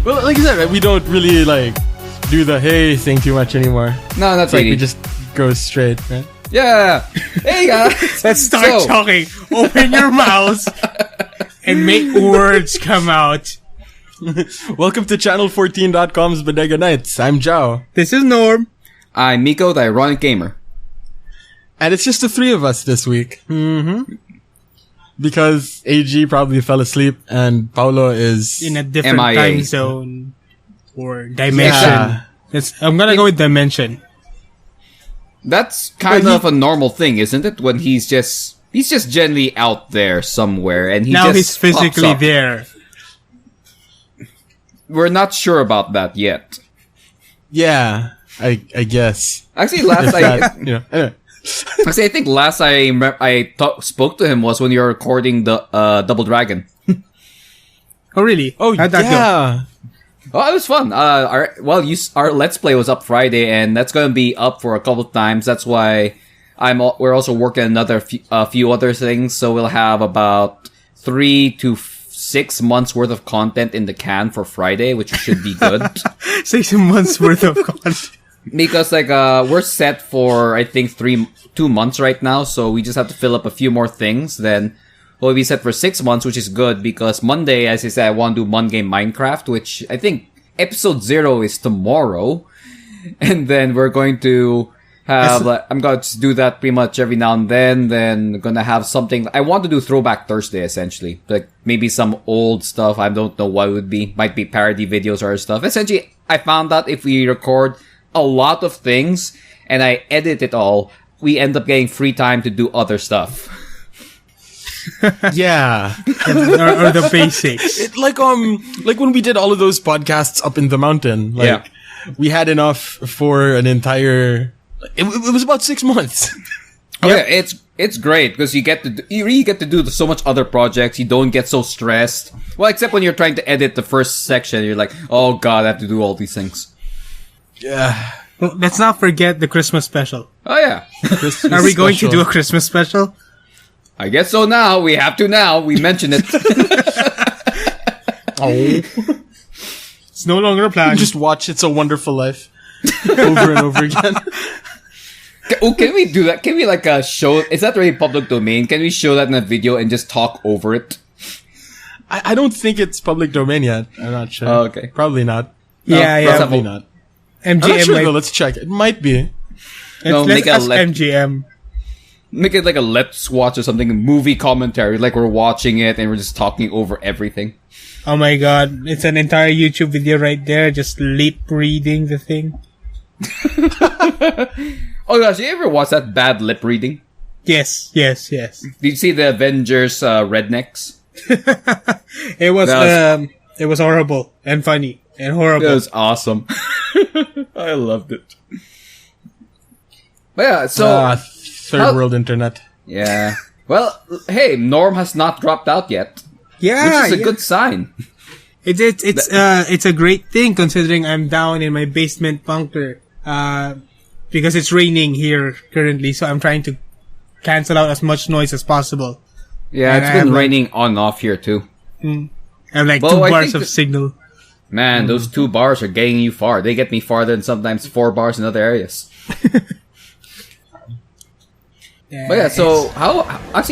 Well, like I said, right, we don't really like do the hey thing too much anymore. No, that's Like we just go straight, right? Yeah. Hey guys. Let's start talking. Open your mouths and make words come out. Welcome to channel14.com's Bodega Nights. I'm Joao. This is Norm. I'm Miko, the ironic gamer. And it's just the three of us this week. Mm-hmm. Because AG probably fell asleep and Paulo is in a different MIA. time zone or dimension. Yeah. I'm gonna go with dimension. That's kind of a normal thing, isn't it? When he's just generally out there somewhere, and Now he's he's physically there. We're not sure about that yet. Yeah, I guess. Actually, anyway. Actually, I think last I spoke to him was when you were recording the Double Dragon. Oh really? Oh, how'd that yeah. Oh, it was fun. Our Let's Play was up Friday, and that's going to be up for a couple of times. That's why we're also working another few other things, so we'll have about 3 to 6 months worth of content in the can for Friday, which should be good. 6 months worth of content. Because we're set for I think 2 months right now, so we just have to fill up a few more things. Then we'll be set for 6 months, which is good because Monday, as I said, I want to do Mon Game Minecraft, which I think episode 0 is tomorrow, and then we're going to have I'm going to do that pretty much every now and then. Then gonna have something. I want to do Throwback Thursday essentially, like maybe some old stuff. I don't know what it would be. Might be parody videos or stuff. Essentially, I found out if we record a lot of things and I edit it all, we end up getting free time to do other stuff. Yeah. or the basics. Like when we did all of those podcasts up in the mountain, like we had enough for an entire. It was about 6 months. Oh yeah, it's great because you really get to do so much other projects. You don't get so stressed. Well, except when you're trying to edit the first section, you're like, oh god, I have to do all these things. Yeah. Well, let's not forget the Christmas special. Oh yeah. Are we going to do a Christmas special? I guess so now. We have to now. We mentioned it. Oh. It's no longer a plan. Just watch It's a Wonderful Life over and over again. Can we do that? Can we show? Is that really public domain? Can we show that in a video and just talk over it? I don't think it's public domain yet. I'm not sure. Oh, okay. Probably not. Yeah. Probably not. MGM I'm not sure though. Let's check. It might be. Let's ask MGM. Make it like a Let's Watch or something, a movie commentary, like we're watching it and we're just talking over everything. Oh my god, it's an entire YouTube video right there, just lip reading the thing. Oh gosh, you ever watch that bad lip reading? Yes. Did you see the Avengers rednecks? It was horrible and funny and horrible. It was awesome. I loved it. But yeah, so third world internet. Yeah. Well, hey, Norm has not dropped out yet. Yeah, which is a good sign. It's a great thing considering I'm down in my basement bunker. Because it's raining here currently, so I'm trying to cancel out as much noise as possible. Yeah, and it's been raining on and off here too. I have 2 bars of signal. Man, those 2 bars are getting you far. They get me farther than sometimes 4 bars in other areas. But yeah, so how has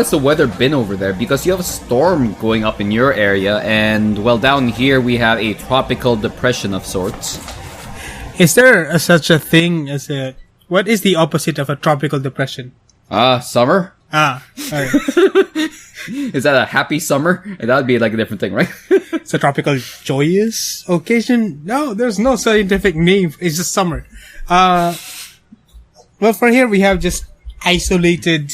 the weather been over there? Because you have a storm going up in your area, and well, down here we have a tropical depression of sorts. Is there such a thing as what is the opposite of a tropical depression? Summer? Alright. Is that a happy summer? That would be like a different thing, right? It's a tropical joyous occasion? No, there's no scientific name. It's just summer. Well, for here we have just isolated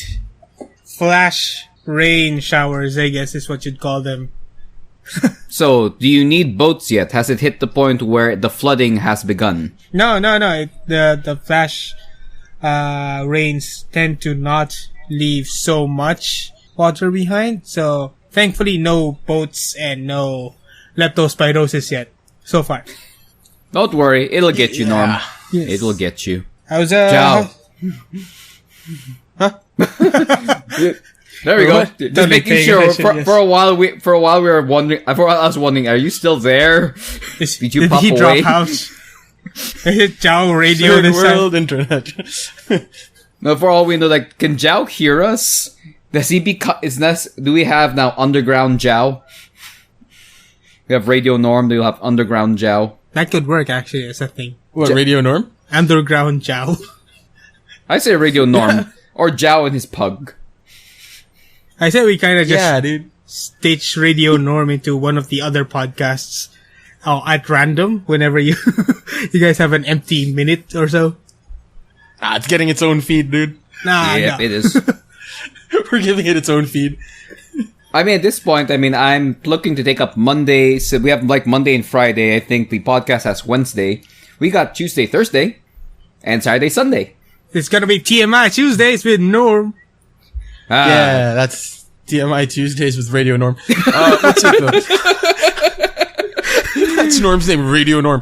flash rain showers, I guess is what you'd call them. So, do you need boats yet? Has it hit the point where the flooding has begun? No. The flash rains tend to not leave so much water behind. So, thankfully, no boats and no leptospirosis yet. So far. Don't worry. It'll get you, Norm. Yes. It'll get you. How's Joao. Huh? There we go. What? Just Totally making paying sure. attention, yes. For a while we were wondering. For a while I was wondering, are you still there? Did you Did pop he away? drop house? Hit Joao radio Third this time. world internet. No, for all we know, like, can Joao hear us? Does he do we have now underground Joao? We have Radio Norm. Do you have underground Joao? That could work actually as a thing. What, Radio Norm? Underground Joao. I say Radio Norm or Joao and his pug. I said we kind of just Yeah, dude. stitch Radio Norm into one of the other podcasts at random whenever you you guys have an empty minute or so. It's getting its own feed, dude. Nah, Yep, no. it is. We're giving it its own feed. I mean, at this point, I'm looking to take up Monday. So we have like Monday and Friday. I think the podcast has Wednesday. We got Tuesday, Thursday, and Saturday, Sunday. It's gonna be TMI Tuesdays with Norm. Yeah, that's TMI Tuesdays with Radio Norm. What's it though? That's Norm's name, Radio Norm.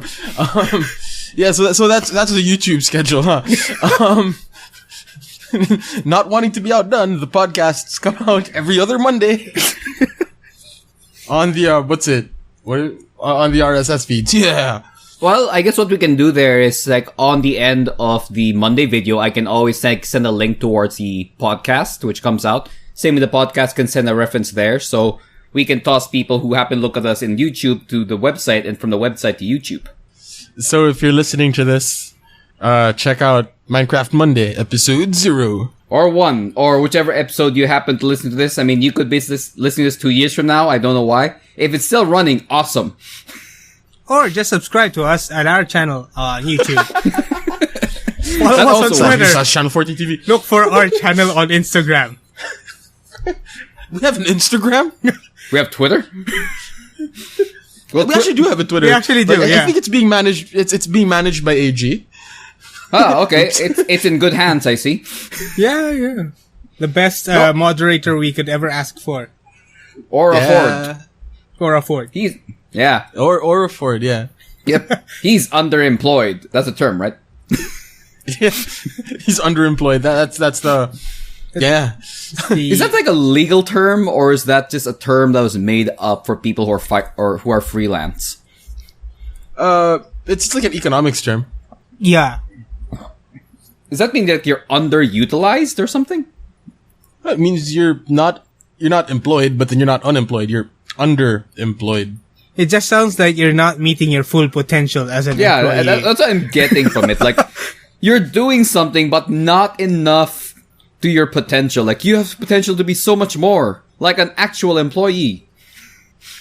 Yeah, so that's the YouTube schedule, huh? Not wanting to be outdone, the podcasts come out every other Monday on the on the RSS feeds. Yeah. Well, I guess what we can do there is like on the end of the Monday video, I can always like send a link towards the podcast, which comes out. Same with the podcast can send a reference there. So we can toss people who happen to look at us in YouTube to the website and from the website to YouTube. So if you're listening to this, check out Minecraft Monday, episode 0. Or 1, or whichever episode you happen to listen to this. I mean, you could be listening to this 2 years from now. I don't know why. If it's still running, awesome. Or just subscribe to us at our channel on YouTube. Follow That us on also Twitter. Channel 40 TV. Look for our channel on Instagram. We have an Instagram? We have Twitter. Well, We actually do have a Twitter. We actually do, Like, yeah. I think it's being managed. It's being managed by AG. okay. It's in good hands, I see. Yeah. The best moderator we could ever ask for. Or afford. Or afford. Yeah. Or afford. Yeah. Yep. He's underemployed. That's a term, right? Yeah. He's underemployed. That's the. Yeah. Is that like a legal term, or is that just a term that was made up for people who are who are freelance? It's like an economics term. Yeah. Does that mean that you're underutilized or something? It means you're not employed, but then you're not unemployed. You're underemployed. It just sounds like you're not meeting your full potential as an Yeah, employee. that's what I'm getting from it. Like, you're doing something, but not enough to your potential. Like, you have potential to be so much more. Like an actual employee.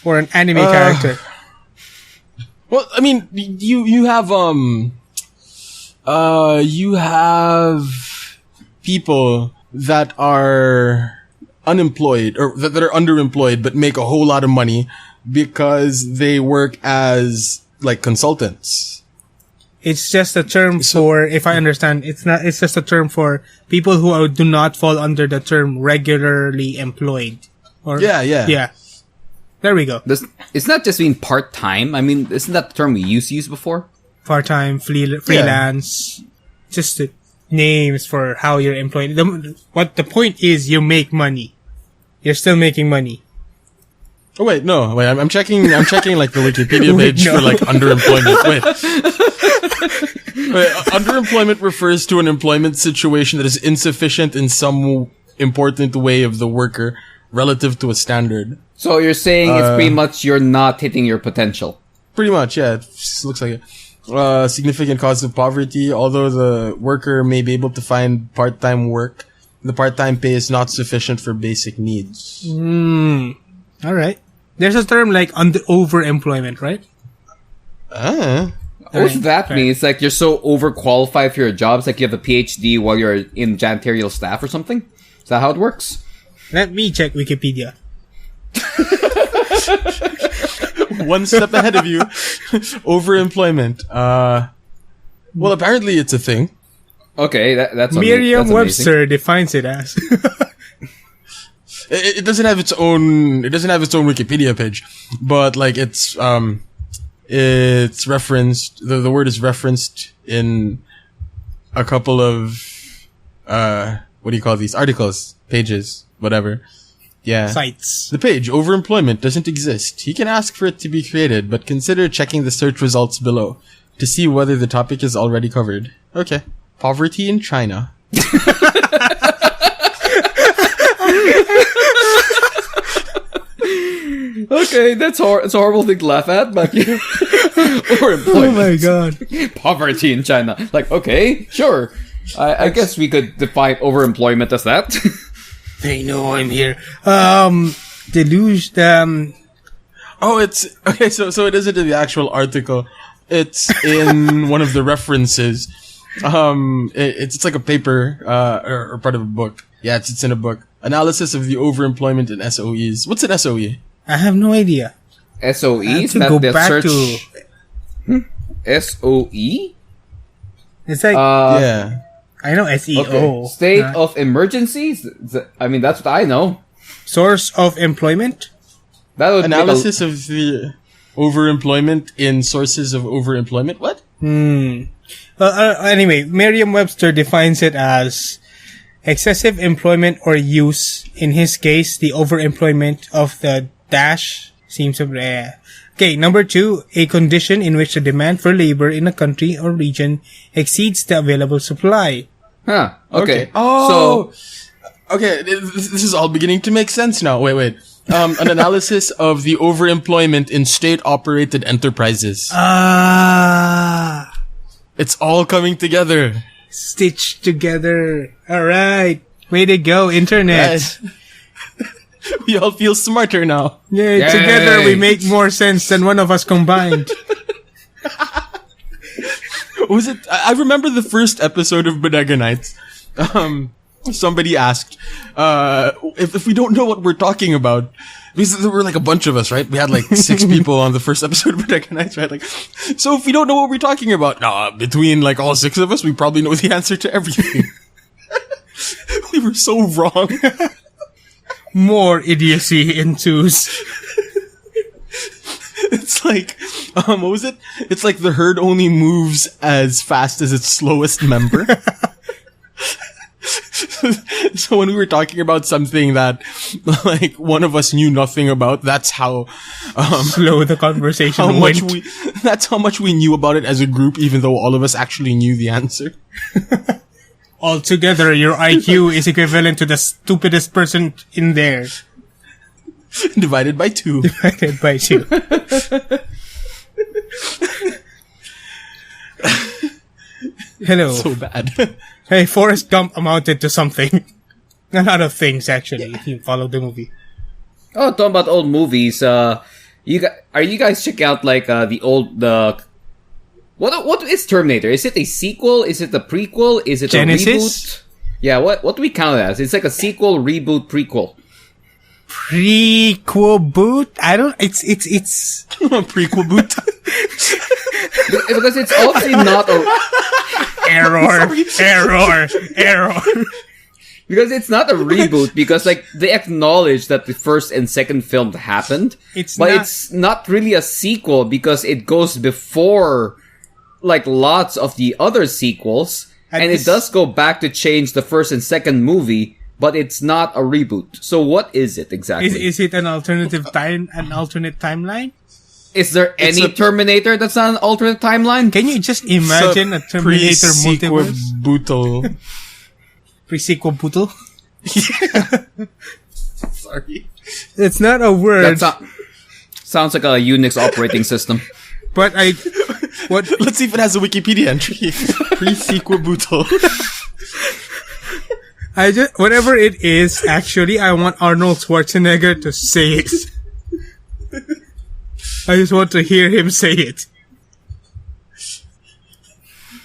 Or an anime character. Well, I mean, you have people that are unemployed or that are underemployed but make a whole lot of money because they work as like consultants. It's just a term for, if I understand, it's just a term for people who do not fall under the term regularly employed. Or, Yeah. There we go. It's not just being part-time. I mean, isn't that the term we used to use before? Part-time, freelance, just the names for how you're employed. What the point is, you make money. You're still making money. Oh wait, no, wait. I'm checking like the Wikipedia page no. for like underemployment. Wait. Underemployment refers to an employment situation that is insufficient in some important way of the worker relative to a standard. So you're saying it's pretty much you're not hitting your potential. Pretty much, yeah. It looks like it. Significant cause of poverty. Although the worker may be able to find part-time work, the part-time pay is not sufficient for basic needs. All right. There's a term like overemployment, right? What does that mean? It's like you're so overqualified for your job. It's like you have a PhD while you're in janitorial staff or something. Is that how it works? Let me check Wikipedia. One step ahead of you. Overemployment. Well, apparently it's a thing. Okay, that's Merriam-Webster defines it as. It doesn't have its own. It doesn't have its own Wikipedia page, but like it's referenced. The word is referenced in a couple of what do you call these? Articles, pages, whatever. Yeah. Sites. The page, overemployment, doesn't exist. You can ask for it to be created, but consider checking the search results below to see whether the topic is already covered. Okay. Poverty in China. Okay, it's a horrible thing to laugh at, but overemployment. Oh my god. Poverty in China. Like, okay, sure. I guess we could define overemployment as that. They know I'm here. Deluge, Oh, it's okay. So it isn't in the actual article. It's in one of the references. It's like a paper, or part of a book. Yeah, it's in a book. Analysis of the overemployment in SOEs. What's an SOE? I have no idea. SOE? I have Is to that go the back search? to... SOE? It's like... Yeah. I know SEO. Okay. State of emergencies? I mean, that's what I know. Source of employment? That would Analysis of the overemployment in sources of overemployment. What? Anyway, Merriam-Webster defines it as excessive employment or use. In his case, the overemployment of the dash seems to be... Okay, number 2, a condition in which the demand for labor in a country or region exceeds the available supply. Huh. Okay. Oh. Okay, this is all beginning to make sense now. Wait. An analysis of the overemployment in state-operated enterprises. It's all coming together. Stitched together. Alright. Way to go, internet. Right. We all feel smarter now. Yay, Yay. together we make more sense than one of us combined. Was it? I remember the first episode of Bodega Nights. Somebody asked, if we don't know what we're talking about, because there were like a bunch of us, right? We had like 6 people on the first episode of Bodega Nights, right? Like, so if we don't know what we're talking about, between like all 6 of us, we probably know the answer to everything. We were so wrong. More idiocy ensues. It's like, what was it? It's like the herd only moves as fast as its slowest member. So when we were talking about something that, like, one of us knew nothing about, that's how, Slow the conversation how much went. that's how much we knew about it as a group, even though all of us actually knew the answer. Altogether, your IQ is equivalent to the stupidest person in there. Divided by 2. Divided by 2. Hello. So bad. Hey, Forrest Gump amounted to something. A lot of things, actually, if you follow the movie. Oh, talking about old movies. Are you guys checking out like what is Terminator? Is it a sequel? Is it a prequel? Is it Genesis? a reboot? Yeah, what do we count it as? It's like a sequel, reboot, prequel. Prequel boot? I don't... It's... Prequel boot. Because it's obviously not a... Error. Because it's not a reboot, because like they acknowledge that the first and second film happened. It's not really a sequel because it goes before like lots of the other sequels, and it does go back to change the first and second movie, but it's not a reboot. So what is it exactly? Is it an alternate timeline? Is there any Terminator that's not an alternate timeline? Can you just imagine a Terminator multiverse? Bootle. Pre-sequel bootle? Sorry. It's not a word. Sounds like a Unix operating system. But Let's see if it has a Wikipedia entry. Pre-sequel bootle. Whatever it is, actually, I want Arnold Schwarzenegger to say it. I just want to hear him say it.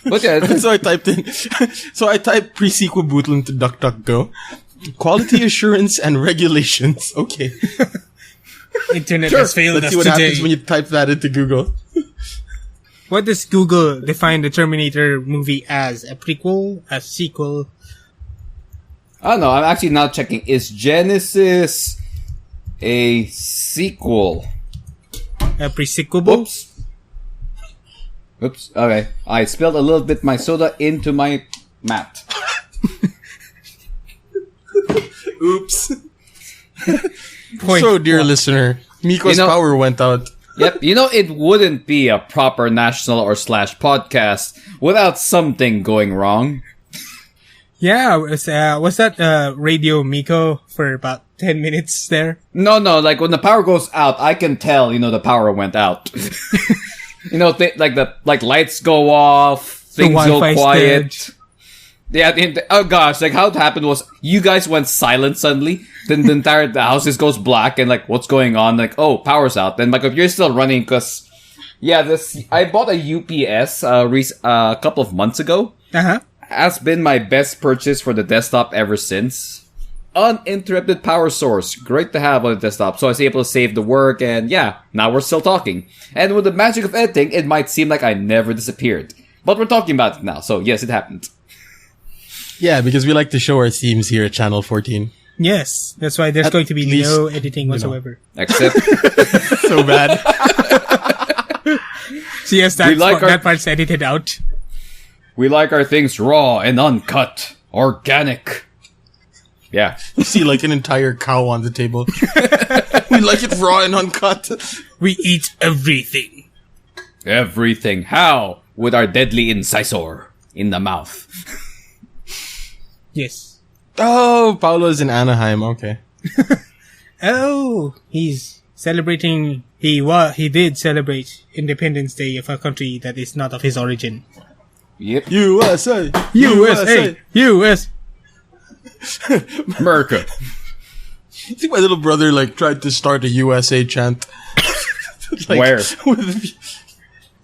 But yeah, So I typed pre-sequel bootle into DuckDuckGo. Quality assurance and regulations. Okay. Internet has failed Let's us see what today. happens when you type that into Google. What does Google define the Terminator movie as? A prequel? A sequel? I don't know. I'm actually not checking. Is Genesis a sequel? A pre-sequel? Oops. Okay. I spilled a little bit my soda into my mat. Oops. Point So, dear one. listener, Miko's power went out. Yep, it wouldn't be a proper national or slash podcast without something going wrong. Yeah, was that Radio Miko for about 10 minutes there? No, like when the power goes out, I can tell, the power went out. Like lights go off, things go Wi-Fi's quiet. Yeah, oh gosh, like how it happened was you guys went silent suddenly, then the entire house just goes black and like what's going on? Like, oh, power's out. Then like if you're still running because I bought a UPS a couple of months ago. Uh-huh. Has been my best purchase for the desktop ever since. Uninterrupted power source. Great to have on the desktop. So I was able to save the work and now we're still talking. And with the magic of editing, it might seem like I never disappeared. But we're talking about it now, so yes, it happened. Yeah, because we like to show our themes here at Channel 14. Yes, that's why there's At going to be least, no editing whatsoever. Except, So bad. So yes, that part's edited out. we like our things raw and uncut. Organic. Yeah. You see like an entire cow on the table. We like it raw and uncut. We eat everything. Everything. How? With our deadly incisor in the mouth. Yes. Oh, Paolo's in Anaheim. Okay. Oh, he's celebrating. He did celebrate Independence Day of a country that is not of his origin. Yep. USA! US. America. I think my little brother tried to start a USA chant. Where?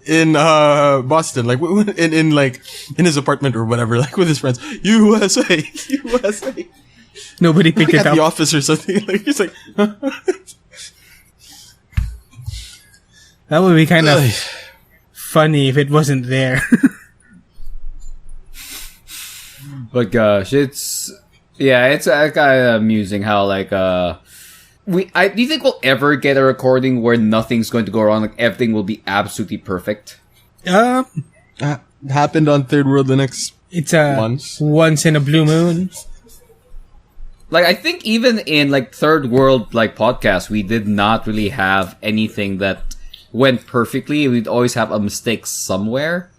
In Boston, in his apartment or whatever, with his friends. USA, USA. Nobody picked it At up. the office or something. He's like, That would be kind of funny if it wasn't there. But gosh, it's kind of amusing how do you think we'll ever get a recording where nothing's going to go wrong? Like everything will be absolutely perfect. happened on Third World Linux. It's once in a blue moon. Like I think even in third world podcasts, we did not really have anything that went perfectly. We'd always have a mistake somewhere.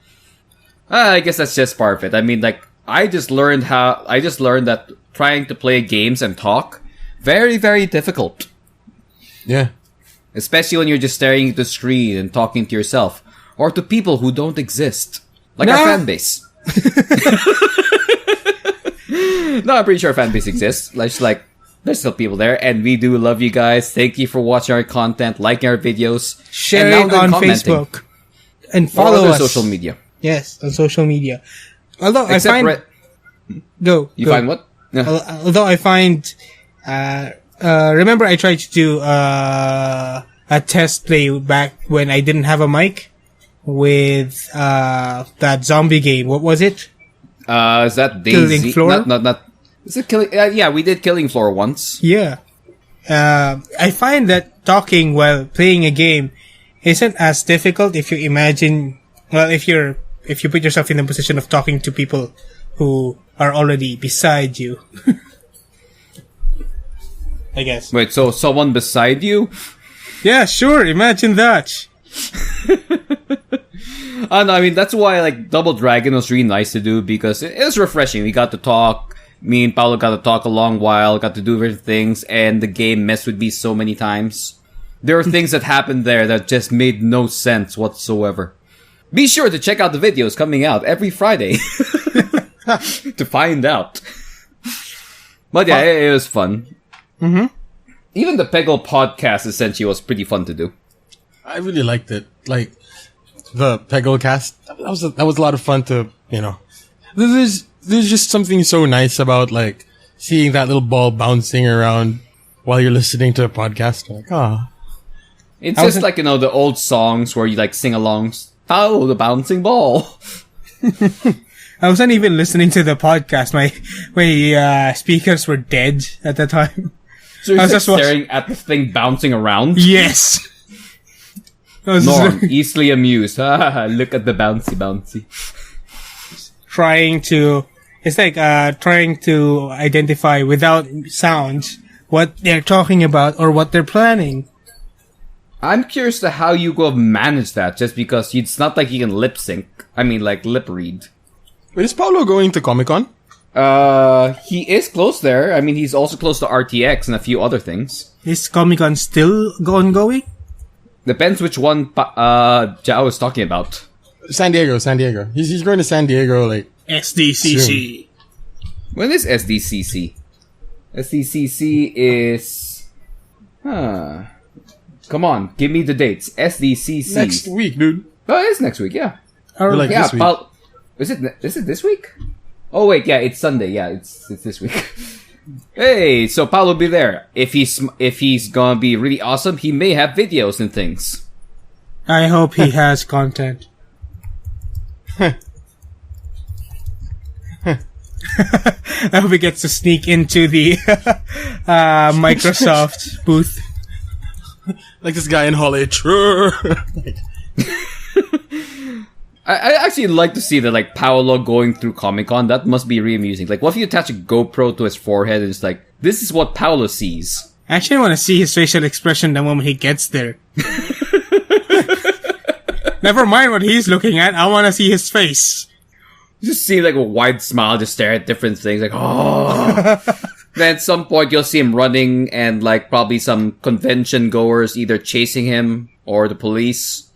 I guess that's just part of it. I mean, I just learned that trying to play games and talk very, very difficult. Yeah. Especially when you're just staring at the screen and talking to yourself. Or to people who don't exist. Like our fan base. No, I'm pretty sure our fan base exists. There's still people there. And we do love you guys. Thank you for watching our content, liking our videos. Share and it on Facebook. And follow us. social media. Yes, on social media. Although Except I find... You find what? Yeah. Although I find... remember I tried to do a test play back when I didn't have a mic with that zombie game. What was it? Is that Daisy? Killing Floor? Not. Is it Killing? Yeah, we did Killing Floor once. Yeah. I find that talking while playing a game isn't as difficult if you imagine... Well, if you put yourself in the position of talking to people who are already beside you. I guess. Wait, so someone beside you? Yeah, sure. Imagine that. No, I mean, that's why, Double Dragon was really nice to do because it was refreshing. We got to talk. Me and Paolo got to talk a long while, got to do different things, and the game messed with me so many times. There were things that happened there that just made no sense whatsoever. Be sure to check out the videos coming out every Friday to find out. But yeah, it was fun. Mm-hmm. Even the Peggle podcast essentially was pretty fun to do. I really liked it. The Peggle cast, that was a lot of fun to, There's just something so nice about, seeing that little ball bouncing around while you're listening to a podcast. It's just the old songs where you, sing along, follow the bouncing ball. I wasn't even listening to the podcast. My speakers were dead at the time. So you're just staring at the thing bouncing around? Yes. Norm, easily amused. Look at the bouncy. Trying to It's like trying to identify without sounds what they're talking about or what they're planning. I'm curious to how you go manage that, just because it's not like you can lip sync. I mean, like lip read. Wait, is Paolo going to Comic-Con? He is close there. I mean, he's also close to RTX and a few other things. Is Comic-Con still ongoing? Depends which one Joao is talking about. San Diego. He's going to San Diego, like... SDCC. When is SDCC? SDCC is... Come on, give me the dates. SDCC. Next week, dude. Oh, it is next week, yeah. Or like yeah, this week. Is it this week? Oh wait, yeah, it's Sunday. Yeah, it's this week. Hey, so Paul will be there. If he's gonna be really awesome, he may have videos and things. I hope he has content. I hope he gets to sneak into the Microsoft booth. Like this guy in Hall H. I actually like to see that, like, Paolo going through Comic-Con. That must be really amusing. Like, what if you attach a GoPro to his forehead and it's like, this is what Paolo sees? I actually want to see his facial expression the moment he gets there. Never mind what he's looking at. I want to see his face. Just see, like, a wide smile, just stare at different things, like, oh. Then at some point, you'll see him running and, like, probably some convention goers either chasing him or the police.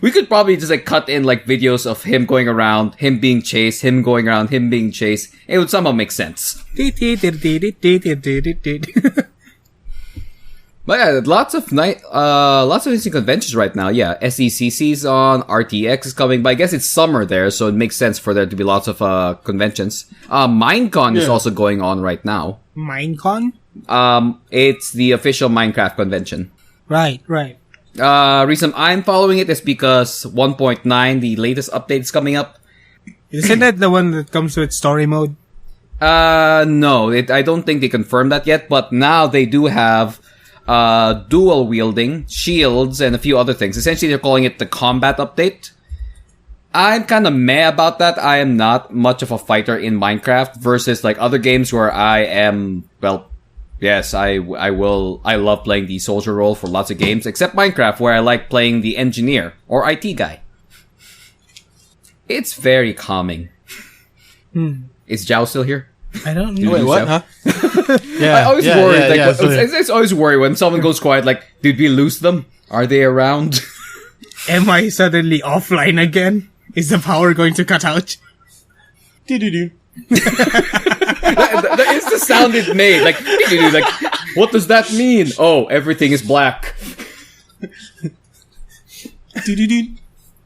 We could probably just like cut in like videos of him going around, him being chased, him going around, him being chased. It would somehow make sense. But yeah, lots of interesting conventions right now. Yeah, SECC's on, RTX is coming, but I guess it's summer there, so it makes sense for there to be lots of conventions. Minecon is also going on right now. Minecon? It's the official Minecraft convention. Right. Reason I'm following it is because 1.9, the latest update, is coming up. Isn't that the one that comes with story mode? No, I don't think they confirmed that yet, but now they do have dual wielding, shields, and a few other things. Essentially, they're calling it the combat update. I'm kind of meh about that. I am not much of a fighter in Minecraft versus like other games where I am, well, yes, I love playing the soldier role for lots of games, except Minecraft, where I like playing the engineer or IT guy. It's very calming. Is Joao still here? I don't know. Wait, what? Huh? Yeah. I always worry. Yeah, it's always worry when someone goes quiet. Like, did we lose them? Are they around? Am I suddenly offline again? Is the power going to cut out? Do-do-do. That is the sound it made. Like, what does that mean? Oh, everything is black. Do-do-do.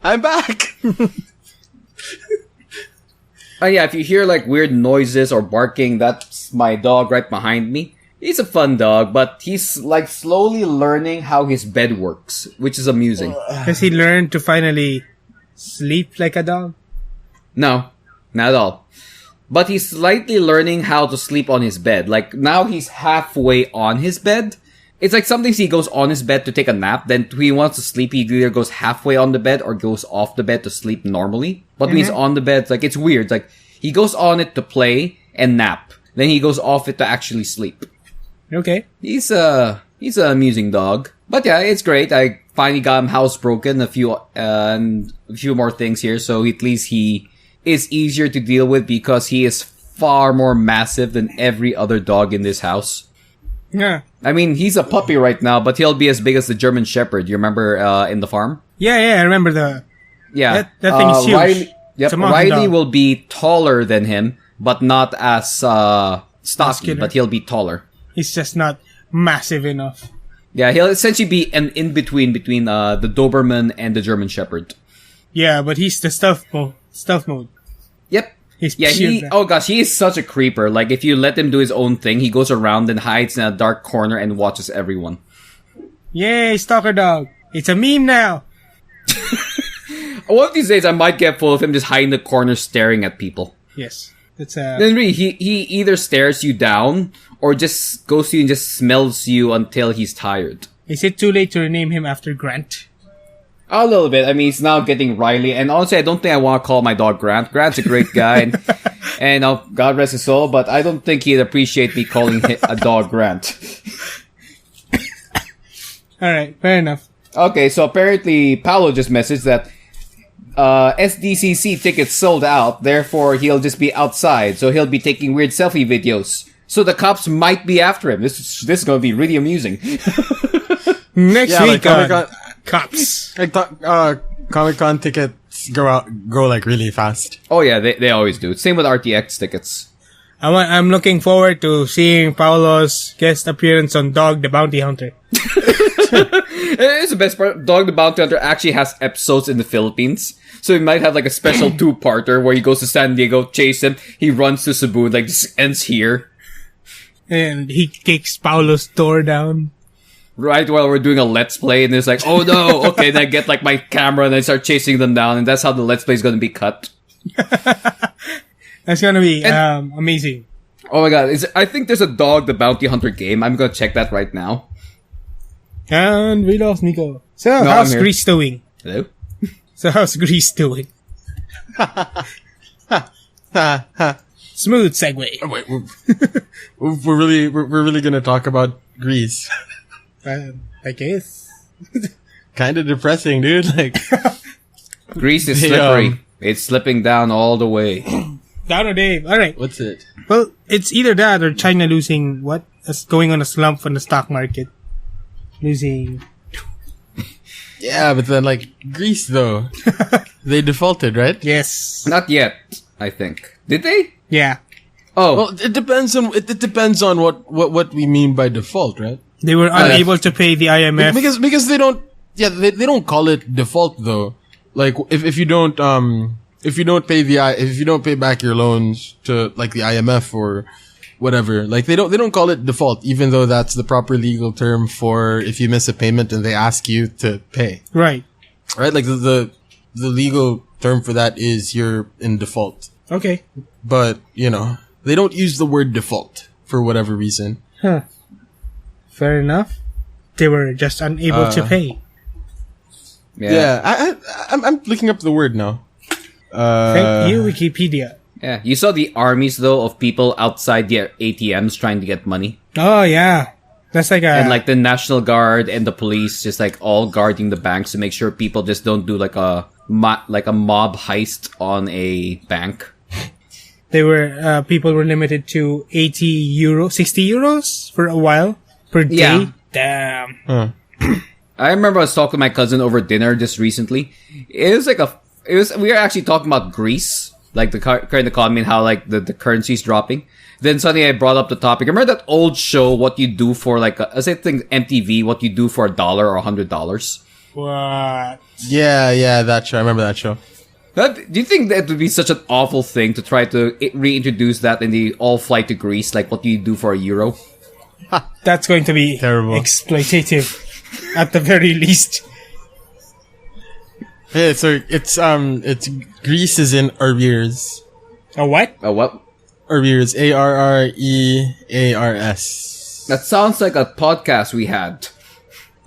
I'm back. Yeah, if you hear like weird noises or barking, that's my dog right behind me. He's a fun dog, but he's like slowly learning how his bed works, which is amusing. Has he learned to finally sleep like a dog? No, not at all. But he's slightly learning how to sleep on his bed. Like, now he's halfway on his bed. It's like sometimes he goes on his bed to take a nap, then when he wants to sleep, he either goes halfway on the bed or goes off the bed to sleep normally. But when he's on the bed, like, it's weird. Like, he goes on it to play and nap. Then he goes off it to actually sleep. Okay. He's an amusing dog. But yeah, it's great. I finally got him housebroken, a few more things here, so at least he is easier to deal with because he is far more massive than every other dog in this house. Yeah. I mean, he's a puppy right now, but he'll be as big as the German Shepherd. You remember in the farm? Yeah, I remember that thing is huge. Riley dog. will be taller than him, but not as stocky, Muscular. but he'll be taller. He's just not massive enough. Yeah, he'll essentially be an in-between between the Doberman and the German Shepherd. Yeah, but he's the stealth mode. Yep. He is such a creeper. Like, if you let him do his own thing, he goes around and hides in a dark corner and watches everyone. Yay, stalker dog. It's a meme now. One of these days, I might get full of him just hiding in the corner staring at people. Yes. Then really, he either stares you down or just goes to you and just smells you until he's tired. Is it too late to rename him after Grant? A little bit. I mean, he's now getting Riley, and honestly, I don't think I want to call my dog Grant. Grant's a great guy, and God rest his soul, but I don't think he'd appreciate me calling a dog Grant. Alright, fair enough. Okay, so apparently Paolo just messaged that SDCC tickets sold out, therefore he'll just be outside, so he'll be taking weird selfie videos. So the cops might be after him. This is going to be really amusing. Next week, Comic-Con, cops. like Comic-Con tickets go like really fast. Oh yeah, they always do. Same with RTX tickets. I'm looking forward to seeing Paolo's guest appearance on Dog the Bounty Hunter. It's the best part. Dog the Bounty Hunter actually has episodes in the Philippines. So he might have like a special two-parter where he goes to San Diego, chase him, he runs to Cebu, like just ends here. And he kicks Paolo's door down. Right while we're doing a Let's Play, and it's like, oh no, okay, then I get like my camera and I start chasing them down, and that's how the Let's Play is going to be cut. That's gonna be amazing. Oh my god, I think there's a Dog the Bounty Hunter game. I'm going to check that right now. And we lost Miko. So, No, how's I'm here. Greece doing? Hello? So, how's Greece doing? Smooth segue. Oh, wait, we're really gonna talk about Greece. I guess. Kind of depressing, dude. Like, Greece is slippery. It's slipping down all the way. Down a Dave. Alright. what's it? Well, it's either that or China losing what? Going on a slump on the stock market. Losing. Yeah, but then like Greece though, they defaulted, right? Yes. Not yet, I think. Did they? Yeah. Oh, Well, it depends on what we mean by default, right? They were unable to pay the IMF. Because they don't. Yeah, they don't call it default though. Like if you don't pay back your loans to like the IMF or whatever, like they don't call it default, even though that's the proper legal term for if you miss a payment and they ask you to pay. Right. Right? Like the legal term for that is you're in default. Okay. But, they don't use the word default for whatever reason. Huh. Fair enough. They were just unable to pay. yeah. I'm looking up the word now. Thank you, Wikipedia. Yeah. You saw the armies, though, of people outside the ATMs trying to get money. Oh, yeah. That's like a... And, like, the National Guard and the police just, like, all guarding the banks to make sure people just don't do, like a mob heist on a bank. People were limited to 60 euros for a while per day. Yeah. Damn. Huh. I remember I was talking to my cousin over dinner just recently. We were actually talking about Greece, like the current economy and how like the currency's dropping. Then suddenly I brought up the topic. Remember that old show, What You Do for like, I think MTV, What You Do for $1 or $100? What? Yeah, that show. I remember that show. Do you think that would be such an awful thing to try to reintroduce that in the all flight to Greece, like what do you do for €1? That's going to be Terrible. Exploitative, at the very least. Yeah, so it's Greece is in arrears. A what? Oh, what? Arrears. ARREARS. That sounds like a podcast we had.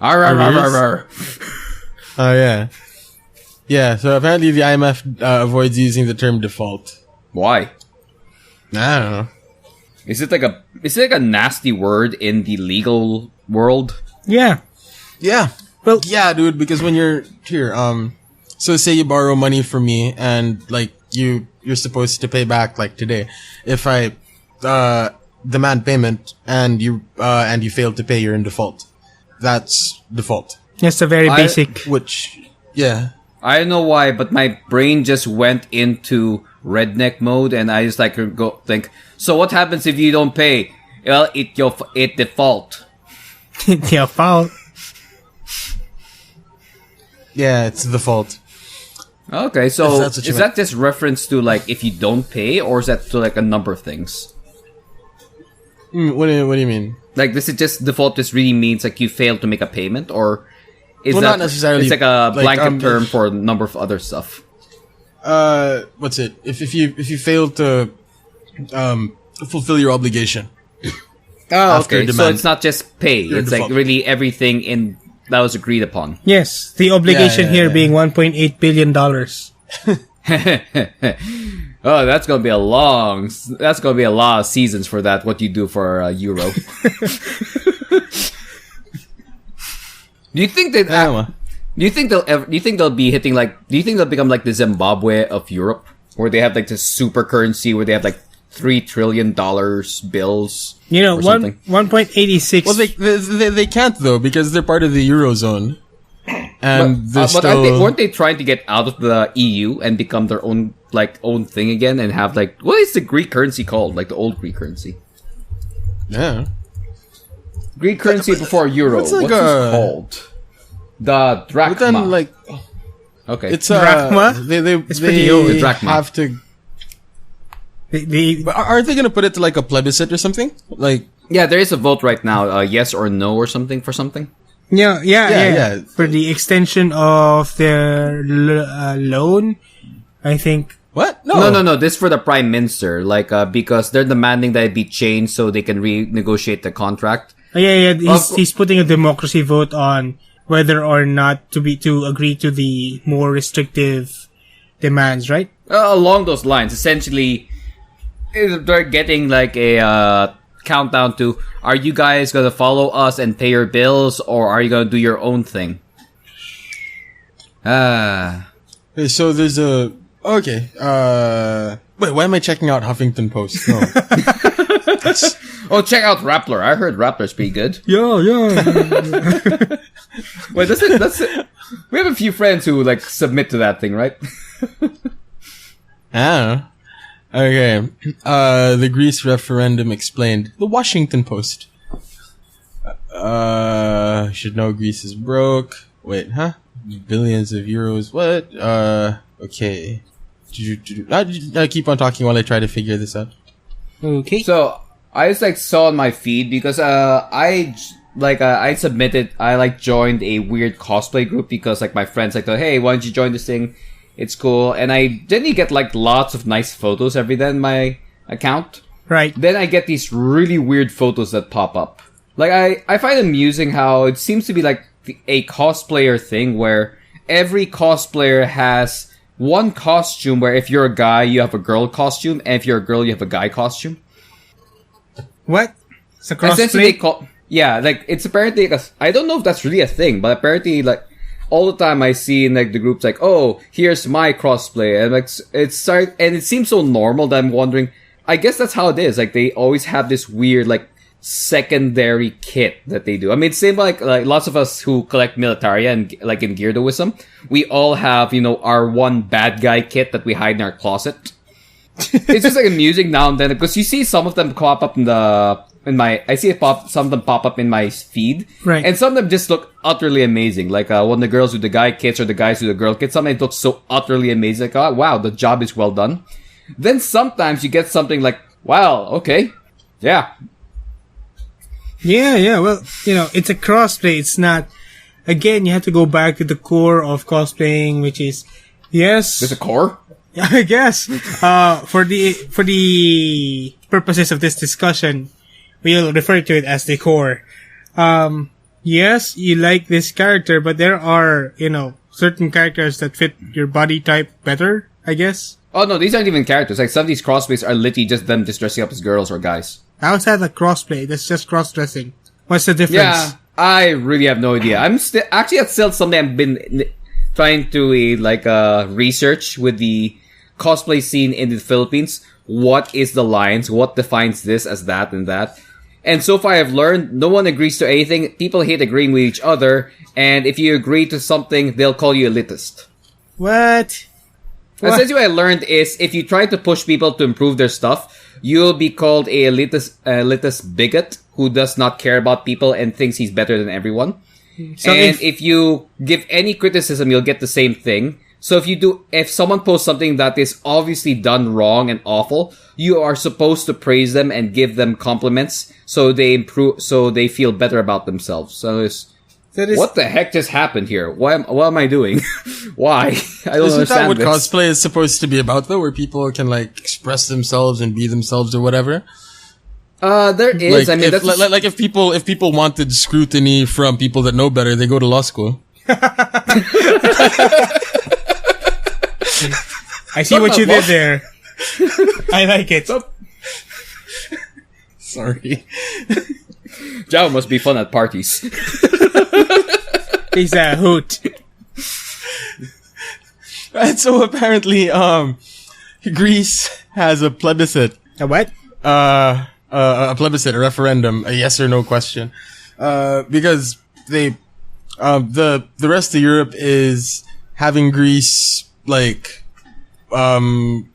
Arr, arr, arr, arr, arr. Oh, yeah. Yeah, so apparently the IMF avoids using the term default. Why? I don't know. Is it like a nasty word in the legal world? Yeah. Yeah. Well, Yeah, dude, because when you're here, so say you borrow money from me and like you're supposed to pay back like today. If I demand payment and you fail to pay, you're in default. That's default. that's a very basic. Which, yeah. I don't know why, but my brain just went into redneck mode, and I just like go think. So what happens if you don't pay? Well, it default. Your fault. Yeah, it's default. Okay, If so that's what you is that just reference to like if you don't pay, or is that to like a number of things? What do you mean? Like this is just default. Just really means like you failed to make a payment, or is Well, that not necessarily, It's like a like, blanket term for a number of other stuff. What's it? If you fail to fulfill your obligation. Oh, After okay. So demand. it's not just pay. You're It's like default. really everything in that was agreed upon. Yes, the obligation Yeah. here being $1.8 billion. Oh, that's gonna be a lot of seasons for that. What you do for Euro? Do you think that? well. Do you think they'll be hitting like? Do you think they'll become like the Zimbabwe of Europe, where they have like this super currency where they have like $3 trillion bills? You know, or something? 1.86. Well, they can't though because they're part of the eurozone, and they're but still. weren't they trying to get out of the EU and become their own thing again and have like what is the Greek currency called? Like the old Greek currency. Yeah. Greek currency before Euro. What's What's like this called? The drachma. But then, like, okay. it's Drachma? They pretty old. The drachma. have to. The But aren't they gonna put it to like a plebiscite or something? Like, Yeah, there is a vote right now, yes or no or something for something. yeah. For the extension of their loan, I think. what? No. This is for the prime minister, like because they're demanding that it be changed so they can renegotiate the contract. Yeah. He's putting a democracy vote on whether or not to agree to the more restrictive demands, right? Along those lines, essentially, they're getting like a countdown to: are you guys gonna follow us and pay your bills, or are you gonna do your own thing? Okay, so there's a. Okay. Wait, why am I checking out Huffington Post? No. Oh, check out Rappler. I heard Rappler's pretty good. Yeah. Wait, that's it. We have a few friends who like submit to that thing, right? Ah. Okay. The Greece referendum explained. The Washington Post. Should know Greece is broke. Wait, huh? Billions of euros. What? Okay. I keep on talking while I try to figure this out. Okay. So I just like saw on my feed because I joined a weird cosplay group because like my friends like, hey, why don't you join this thing? It's cool. And I didn't get like lots of nice photos every day in my account. Right. Then I get these really weird photos that pop up. Like I find it amusing how it seems to be like a cosplayer thing where every cosplayer has one costume where if you're a guy, you have a girl costume, and if you're a girl, you have a guy costume. What? It's a Essentially, crossplay? like it's apparently I don't know if that's really a thing, but apparently like all the time I see in like the groups like, oh, here's my crossplay, and like and it seems so normal that I'm wondering. I guess that's how it is. Like they always have this weird like secondary kit that they do. I mean, same like lots of us who collect militaria and like in Geardoism, we all have our one bad guy kit that we hide in our closet. It's just like amusing now and then because you see some of them pop up I see some of them pop up in my feed, right? And some of them just look utterly amazing. Like one of the girls with the guy kits or the guys with the girl kits. Something looks so utterly amazing. Like, oh, wow, the job is well done. Then sometimes you get something like, wow, okay, yeah. Yeah. Well, it's a crossplay. It's not. Again, you have to go back to the core of cosplaying, which is yes. There's a core. I guess. For the purposes of this discussion, we'll refer to it as the core. Yes, you like this character, but there are certain characters that fit your body type better, I guess. Oh no, these aren't even characters. Like some of these crossplays are literally just them just dressing up as girls or guys. How is that a crossplay? That's just cross-dressing. What's the difference? Yeah, I really have no idea. That's still something I've been trying to research with the cosplay scene in the Philippines. What is the lines? What defines this as that and that? And so far I've learned no one agrees to anything. People hate agreeing with each other. And if you agree to something, they'll call you elitist. What? Essentially what I learned is if you try to push people to improve their stuff, you'll be called a elitist bigot who does not care about people and thinks he's better than everyone. So if you give any criticism, you'll get the same thing. So if someone posts something that is obviously done wrong and awful, you are supposed to praise them and give them compliments so they improve, so they feel better about themselves. So what the heck just happened here? What am I doing? Why? I don't Isn't that understand what this. cosplay is supposed to be about though? Where people can like express themselves and be themselves or whatever? There is. I mean, if people wanted scrutiny from people that know better, they go to law school. I see what you did there. I like it. Sorry. Joao must be fun at parties. He's a hoot. Right, so apparently, Greece has a plebiscite. A what? A plebiscite, a referendum, a yes or no question. Because they, the rest of Europe is having Greece, like, come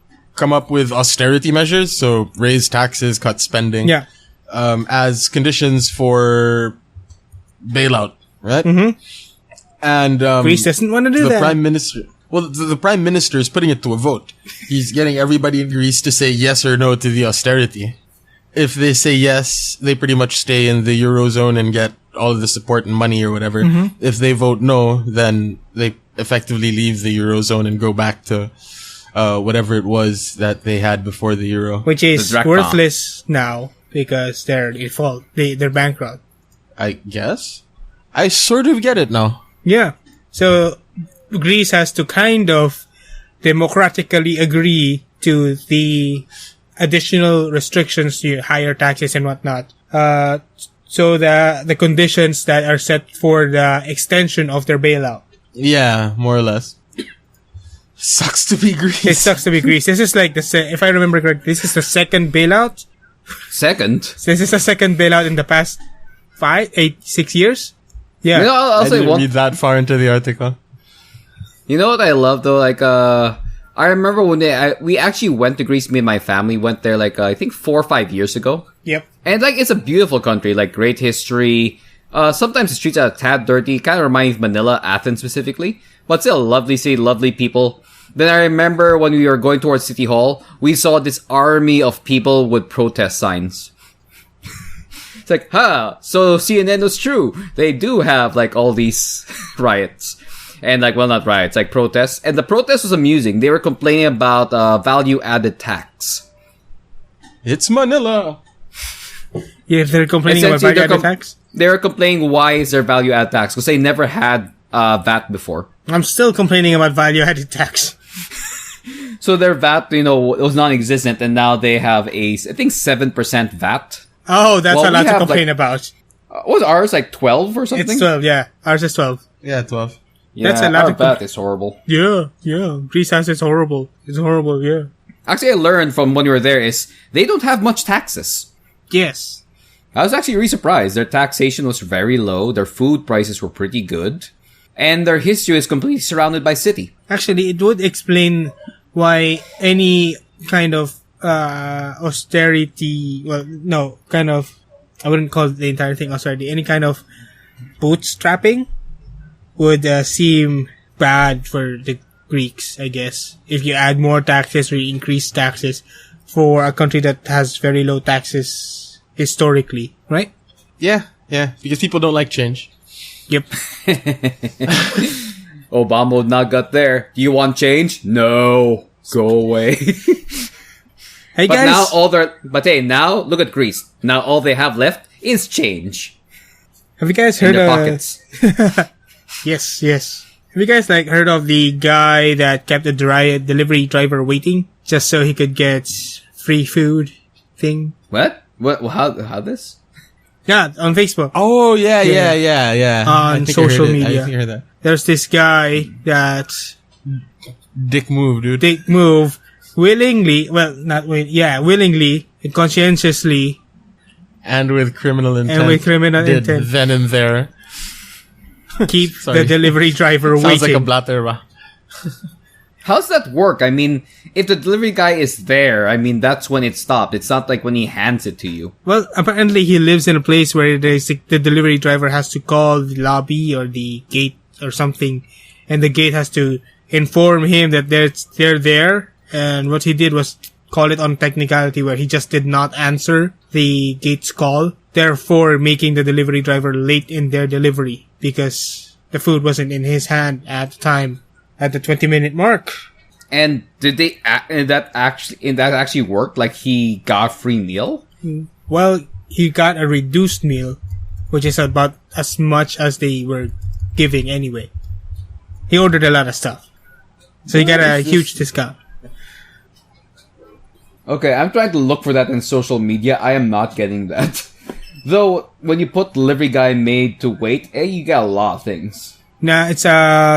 up with austerity measures, so raise taxes, cut spending. Yeah. As conditions for bailout, right? Mm-hmm. And, Greece doesn't want to do the that. Prime Minister, well, the Prime Minister is putting it to a vote. He's getting everybody in Greece to say yes or no to the austerity. If they say yes, they pretty much stay in the Eurozone and get all of the support and money or whatever. Mm-hmm. If they vote no, then they effectively leave the Eurozone and go back to whatever it was that they had before the euro. Which is The drachma. worthless now because they're in fault. They're bankrupt. I guess? I sort of get it now. Yeah. So Greece has to kind of democratically agree to the additional restrictions to higher taxes and whatnot. So the conditions that are set for the extension of their bailout. Yeah, more or less. Sucks to be Greece. It sucks to be Greece. This is like if I remember correctly, this is the second bailout. Second. So this is the second bailout in the past 6 years. Yeah. You know, I'll I say didn't one. read that far into the article. You know what I love though? Like, I remember when we actually went to Greece. Me and my family went there. Like, I think 4 or 5 years ago. Yep. And like, it's a beautiful country. Like, great history. Sometimes the streets are a tad dirty. Kind of remind me of Manila, Athens specifically. But still, a lovely city, lovely people. Then I remember when we were going towards City Hall, we saw this army of people with protest signs. It's like, so CNN was true. They do have like all these riots. And like, well, not riots, like protests. And the protest was amusing. They were complaining about value-added tax. It's Manila. Yeah, if they're complaining about Essentially, value-added tax. They were complaining why is there value-added tax? Because they never had VAT before. I'm still complaining about value-added tax. So their VAT, was non-existent, and now they have I think 7% VAT. Oh, that's Well, a lot we to have, complain like, about. Was ours like 12 or something? It's 12, yeah. Ours is 12. Yeah, 12. Yeah, That's a lot our of VAT is horrible. Yeah. Greece has it's horrible. It's horrible, yeah. Actually, I learned from when we were there is they don't have much taxes. Yes. I was actually really surprised. Their taxation was very low. Their food prices were pretty good. And their history is completely surrounded by city. Actually, it would explain why any kind of austerity, I wouldn't call the entire thing austerity, any kind of bootstrapping would seem bad for the Greeks, I guess. If you add more taxes or you increase taxes for a country that has very low taxes historically, right? Yeah, because people don't like change. Yep. Obama would not got there. Do you want change? No. Go away. Hey But guys, now look at Greece. Now all they have left is change have you guys in heard their of... pockets. Yes. Have you guys heard of the guy that kept the delivery driver waiting just so he could get free food thing? What? How this? Yeah, on Facebook. Oh, yeah. On I think social I heard it. media. I think I heard that. There's this guy that Dick move, dude. they move willingly and conscientiously And with criminal intent. intent. Then and there. keep Sorry. the delivery driver Sounds like waiting. a blatter, ba? How's that work? I mean, if the delivery guy is there, I mean, that's when it stopped. It's not like when he hands it to you. Well, apparently he lives in a place where the delivery driver has to call the lobby or the gate or something, and the gate has to inform him that they're there. And what he did was call it on technicality, where he just did not answer the gate's call, therefore making the delivery driver late in their delivery because the food wasn't in his hand at the time, at the 20-minute mark. And did that actually work? Like he got a free meal? Well, he got a reduced meal, which is about as much as they were giving anyway. He ordered a lot of stuff. So he got a huge discount. Okay, I'm trying to look for that in social media. I am not getting that. Though, when you put delivery guy made to wait, you get a lot of things. Nah, it's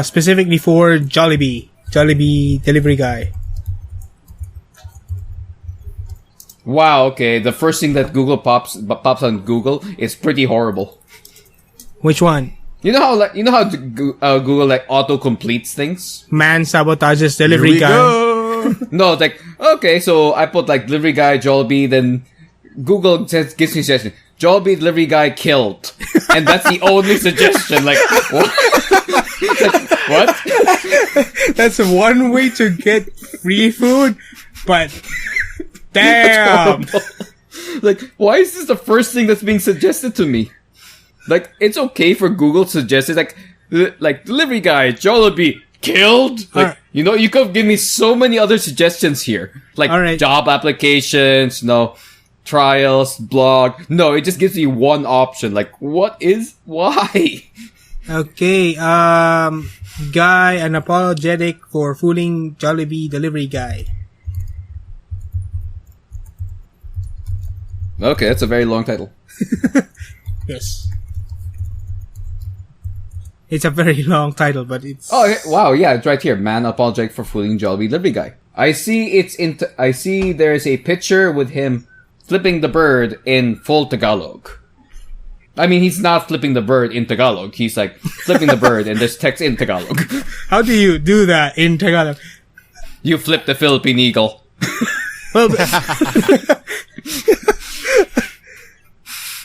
specifically for Jollibee. Jollibee delivery guy. Wow, okay. The first thing that Google pops on Google is pretty horrible. Which one? You know how Google like auto completes things? Man sabotages delivery Here we guy. go. No, it's like okay, so I put like delivery guy Jollibee, then Google gives me a suggestion. Jollibee delivery guy killed, and that's the only suggestion. Like what? Like, what? That's one way to get free food, but damn. Like, why is this the first thing that's being suggested to me? Like, it's okay for Google to suggest it. Like delivery guy Jollibee killed. Like, you know, you could give me so many other suggestions here, like job applications, trials, blog. No, it just gives you one option. Like, why? Okay, guy unapologetic for fooling Jollibee delivery guy. Okay, that's a very long title. Yes. It's a very long title, but it's... Oh, wow, yeah, it's right here. Man apologetic for fooling Jollibee delivery guy. I see there's a picture with him flipping the bird in full Tagalog. I mean, he's not flipping the bird in Tagalog. He's like flipping the bird and there's text in Tagalog. How do you do that in Tagalog? You flip the Philippine eagle. Well,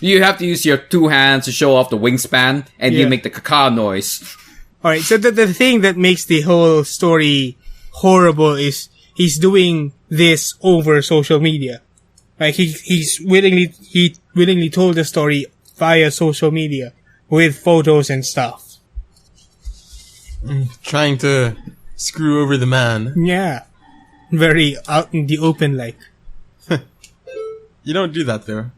you have to use your two hands to show off the wingspan, and you make the caca noise. Alright, so the thing that makes the whole story horrible is he's doing this over social media. Like he willingly told the story via social media with photos and stuff. Trying to screw over the man. Yeah. Very out in the open like. You don't do that though.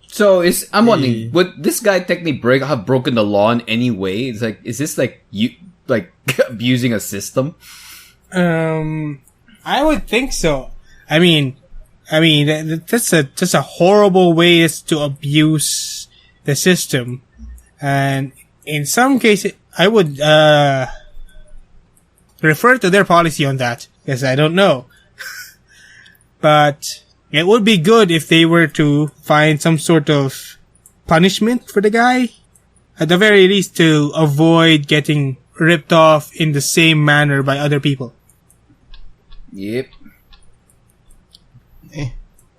So I'm wondering, would this guy technically have broken the law in any way? It's like, is this like you abusing a system? I would think so. I mean, that's a horrible way to abuse the system, and in some cases, I would refer to their policy on that because I don't know, but it would be good if they were to find some sort of punishment for the guy, at the very least, to avoid getting ripped off in the same manner by other people. Yep.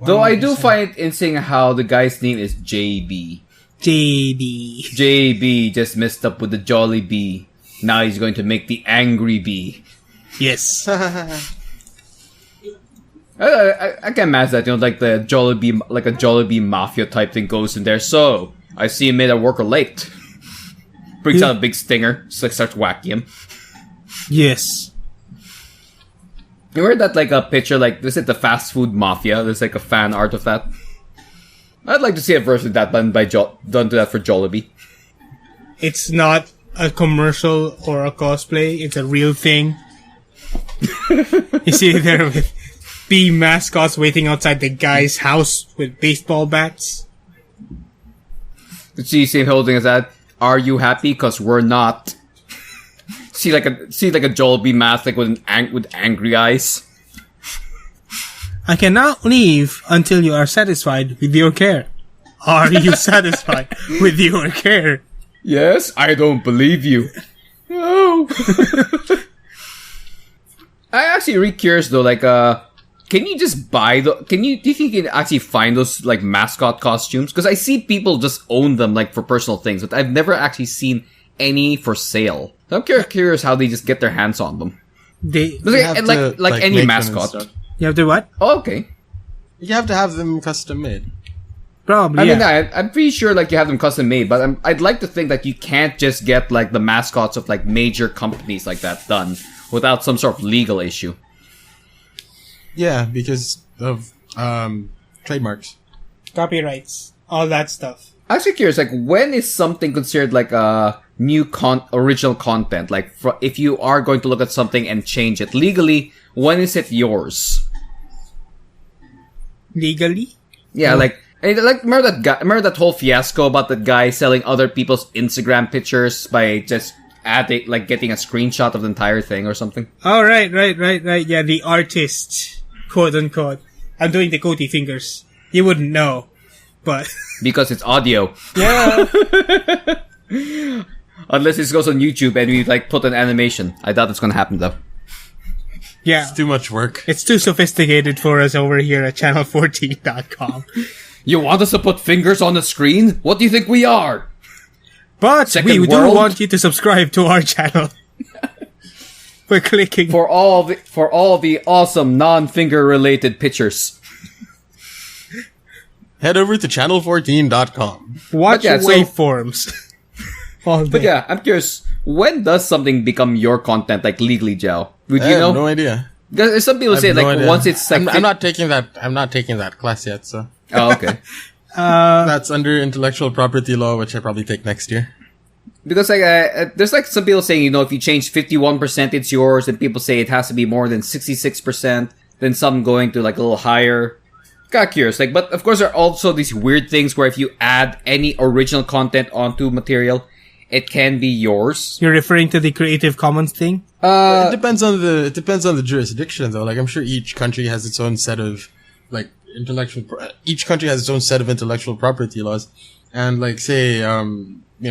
Though I do find it interesting how the guy's name is JB. JB just messed up with the Jolly Bee. Now he's going to make the Angry Bee. Yes. I can imagine that, like the Jollibee, like a Jollibee mafia type thing goes in there. So, I see you made a worker late. Brings out a big stinger, just like starts whacking him. Yes. You heard that, like a picture, like, this is the fast food mafia. There's like a fan art of that. I'd like to see a version of that done to that for Jollibee. It's not a commercial or a cosplay. It's a real thing. You see there with bee mascots waiting outside the guy's house with baseball bats. See him holding his hat. Are you happy? Cause we're not. See like a Jollibee mask like with angry eyes. I cannot leave until you are satisfied with your care. Are you satisfied with your care? Yes, I don't believe you. No. I actually really curious though, like can you just buy do you think you can actually find those like mascot costumes? Because I see people just own them like for personal things, but I've never actually seen any for sale. So I'm curious how they just get their hands on them. Like any mascot. You have to what? Oh, okay. You have to have them custom made. Probably. I'm pretty sure like you have them custom made, but I'd like to think that you can't just get like the mascots of like major companies like that done without some sort of legal issue. Yeah, because of trademarks. copyrights, all that stuff. I'm actually curious, like, when is something considered like a new original content? Like, if you are going to look at something and change it legally, when is it yours? Legally? Yeah, like remember that guy? Remember that whole fiasco about that guy selling other people's Instagram pictures by just getting a screenshot of the entire thing or something? Oh, right. Yeah, the artist, quote unquote. I'm doing the Cody fingers. You wouldn't know, but because it's audio. Yeah. Unless this goes on YouTube and we like put an animation. I doubt it's gonna happen though. Yeah. It's too much work. It's too sophisticated for us over here at channel14.com. You want us to put fingers on the screen? What do you think we are? But Second we do world? want you to subscribe to our channel. We're clicking. For all the awesome non-finger related pictures. Head over to channel14.com. Watch But yeah, so- waveforms. All day. But yeah, I'm curious, when does something become your content, like legally, Joao? Would I you have know? no idea. Because some people I say have like no idea. once it's like I'm not taking that class yet, so Oh, okay. that's under intellectual property law, which I probably take next year. Because like there's like some people saying, you know, if you change 51%, it's yours, and people say it has to be more than 66%. Then some going to like a little higher. Got curious, like, but of course there are also these weird things where if you add any original content onto material, it can be yours. You're referring to the Creative Commons thing? It depends on the jurisdiction, though. Like, I'm sure each country has its own set of like each country has its own set of intellectual property laws, and like say you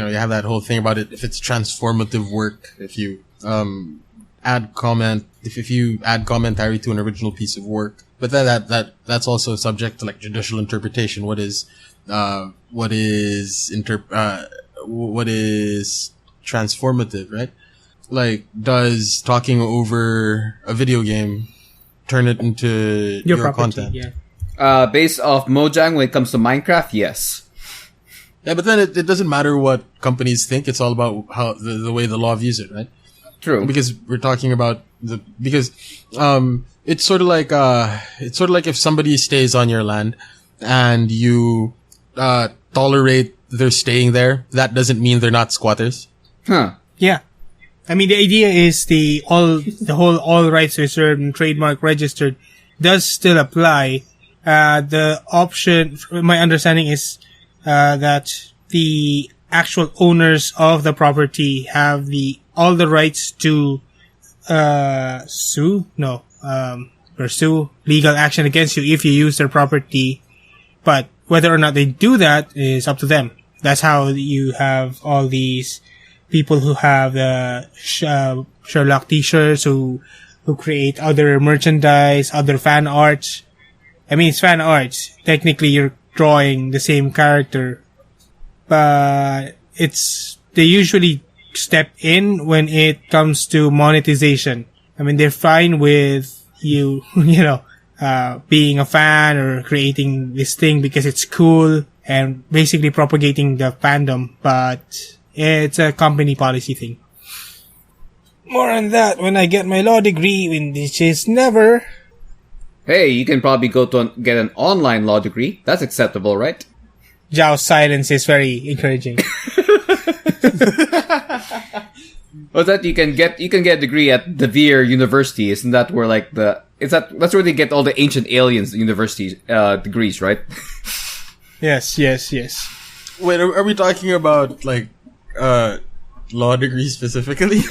know, you have that whole thing about it if it's transformative work, if you add commentary to an original piece of work. But then that's also subject to like judicial interpretation. What is transformative, right? Like, does talking over a video game turn it into your property, content? yeah. Based off Mojang when it comes to Minecraft, yes. Yeah, but then it doesn't matter what companies think. It's all about how the way the law views it, right? True. Because we're talking about it's sort of like if somebody stays on your land and you tolerate their staying there, that doesn't mean they're not squatters. Huh. Yeah. I mean, the idea is the whole all rights reserved and trademark registered does still apply. The option, my understanding is, that the actual owners of the property have all the rights to, pursue legal action against you if you use their property. But whether or not they do that is up to them. That's how you have all these people who have the Sherlock t-shirts, who create other merchandise, other fan arts. I mean, it's fan arts. Technically, you're drawing the same character, but they usually step in when it comes to monetization. I mean, they're fine with you being a fan or creating this thing because it's cool and basically propagating the fandom, but it's a company policy thing. More on that when I get my law degree, which is never. Hey, you can probably go to get an online law degree. That's acceptable, right? Joao's silence is very encouraging. Well, that you can get a degree at De Vere University. Isn't that where like that's where they get all the ancient aliens university degrees, right? Yes. Wait, are we talking about like law degrees specifically?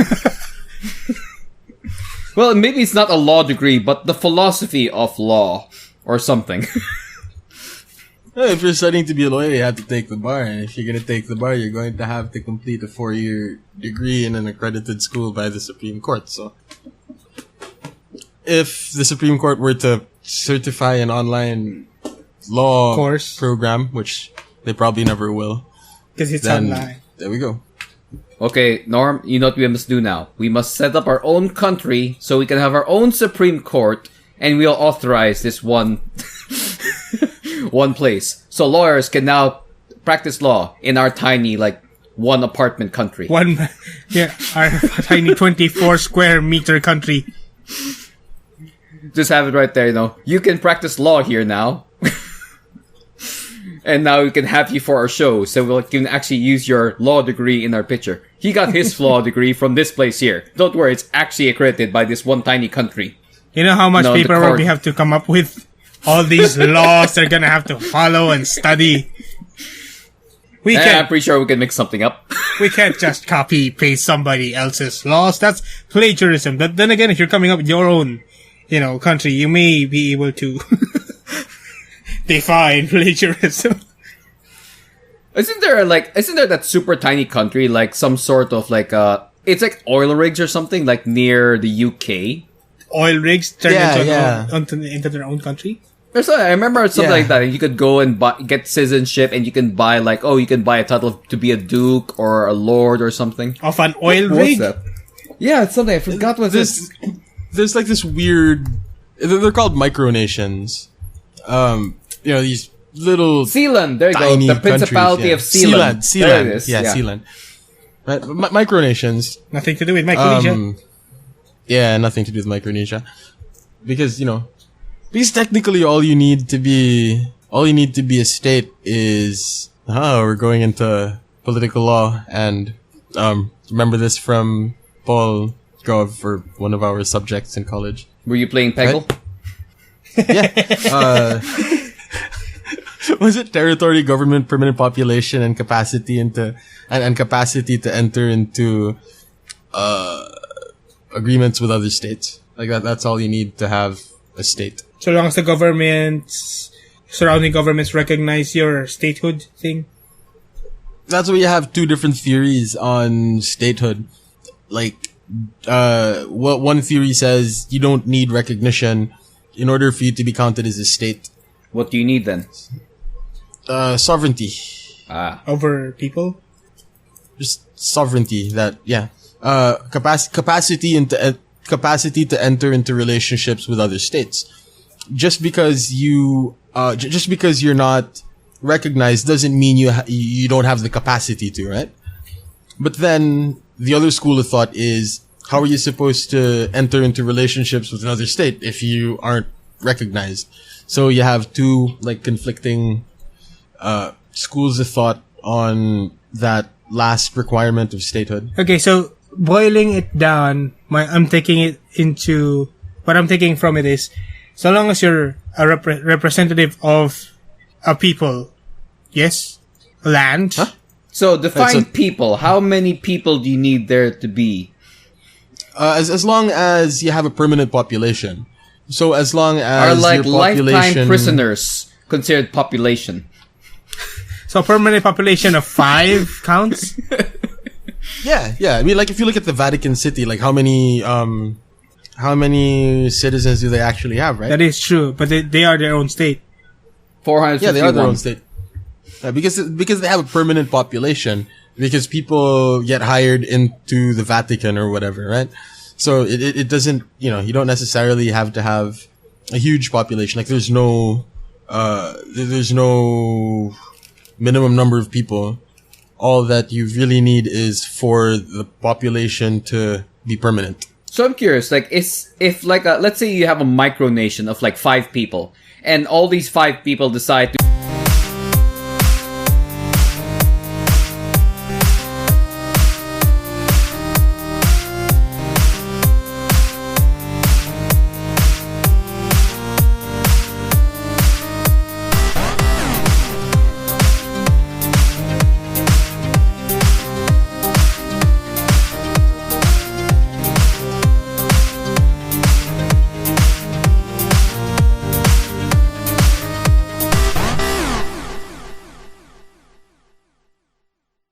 Well, maybe it's not a law degree, but the philosophy of law or something. Well, if you're studying to be a lawyer, you have to take the bar, and if you're going to take the bar, you're going to have to complete a 4-year degree in an accredited school by the Supreme Court. So, if the Supreme Court were to certify an online law Course. program, which they probably never will, Because it's then online. there we go. Okay, Norm, you know what we must do now? We must set up our own country so we can have our own Supreme Court, and we'll authorize this one place. So lawyers can now practice law in our tiny, like, one apartment country. Our tiny 24 square meter country. Just have it right there, you know. You can practice law here now. And now we can have you for our show, so we can actually use your law degree in our picture. He got his law degree from this place here. Don't worry, it's actually accredited by this one tiny country. You know how much paperwork we have to come up with? All these laws they're gonna have to follow and study. I'm pretty sure we can mix something up. We can't just copy-paste somebody else's laws. That's plagiarism. But then again, if you're coming up with your own, country, you may be able to define plagiarism. Isn't there that super tiny country, like some sort of it's like oil rigs or something, like near the UK? Oil rigs turned into their own country? I remember something like that. You could go and get citizenship, and you can buy a title to be a duke or a lord or something. Of an oil rig? What's that? Yeah, it's something. I forgot what this. There's like this weird. They're called micronations. These little Sealand. There you go. The Principality of Sealand. Sealand. There it is. Yeah, Sealand. Right? Micronations. Nothing to do with Micronesia. Nothing to do with Micronesia. Because technically all you need to be a state is we're going into political law, and remember this from Paul Gov for one of our subjects in college. Were you playing Peggle? Right? Yeah. Was it territory, government, permanent population, and capacity capacity to enter into agreements with other states? Like that's all you need to have a state. So long as the surrounding governments recognize your statehood thing? That's why you have two different theories on statehood. Like, what one theory says you don't need recognition in order for you to be counted as a state. What do you need then? Sovereignty. Over people? Just sovereignty capacity to enter into relationships with other states. Just because you're not recognized doesn't mean you don't have the capacity to, right? But then the other school of thought is, how are you supposed to enter into relationships with another state if you aren't recognized? So you have two conflicting schools of thought on that last requirement of statehood. Okay, so boiling it down, what I'm taking from it is, so long as you're a representative of a people, yes, land. Huh? So define people. How many people do you need there to be? As long as you have a permanent population. So as long as are your population, lifetime prisoners considered population? So permanent population of 5 counts? Yeah. I mean, if you look at the Vatican City, how many citizens do they actually have, right? That is true, but they are their own state. 451. Yeah, they are their own state. Because they have a permanent population, because people get hired into the Vatican or whatever, right? So it doesn't, you don't necessarily have to have a huge population. There's no minimum number of people. All that you really need is for the population to be permanent. So I'm curious, let's say you have a micronation of 5 people, and all these 5 people decide to